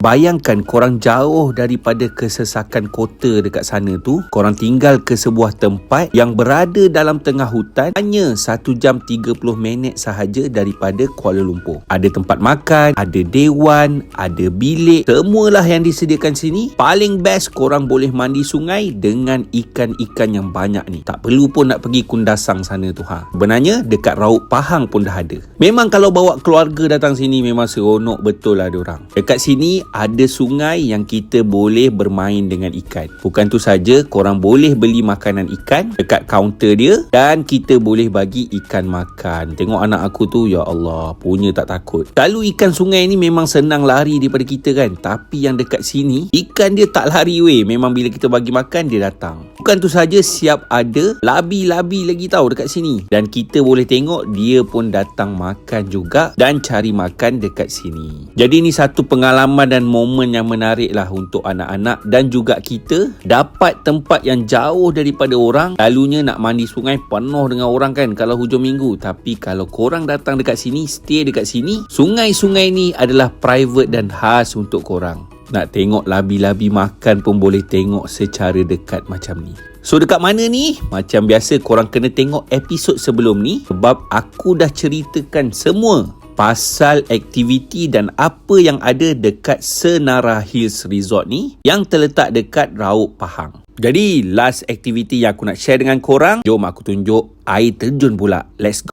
Bayangkan korang jauh daripada kesesakan kota dekat sana tu, korang tinggal ke sebuah tempat yang berada dalam tengah hutan, hanya 1 jam 30 minit sahaja daripada Kuala Lumpur. Ada tempat makan, ada dewan, ada bilik, semualah yang disediakan sini. Paling best, korang boleh mandi sungai dengan ikan-ikan yang banyak ni. Tak perlu pun nak pergi Kundasang sana tu Sebenarnya dekat Raub Pahang pun dah ada. Memang kalau bawa keluarga datang sini memang seronok betul lah diorang. Dekat sini ada sungai yang kita boleh bermain dengan ikan. Bukan tu saja, korang boleh beli makanan ikan dekat kaunter dia dan kita boleh bagi ikan makan. Tengok anak aku tu, ya Allah, punya tak takut. Kalau ikan sungai ni memang senang lari daripada kita kan, tapi yang dekat sini ikan dia tak lari weh. Memang bila kita bagi makan dia datang. Bukan tu saja, siap ada labi-labi lagi tahu dekat sini, dan kita boleh tengok dia pun datang makan juga dan cari makan dekat sini. Jadi ni satu pengalaman dan momen yang menarik lah untuk anak-anak dan juga kita. Dapat tempat yang jauh daripada orang. Lalunya nak mandi sungai penuh dengan orang kan kalau hujung minggu, tapi kalau korang datang dekat sini, stay dekat sini, sungai-sungai ni adalah private dan khas untuk korang. Nak tengok labi-labi makan pun boleh tengok secara dekat macam ni. So dekat mana ni? Macam biasa korang kena tengok episod sebelum ni, sebab aku dah ceritakan semua pasal aktiviti dan apa yang ada dekat Senara Hills Resort ni yang terletak dekat Raub Pahang. Jadi last aktiviti yang aku nak share dengan korang, jom aku tunjuk air terjun pula. Let's go.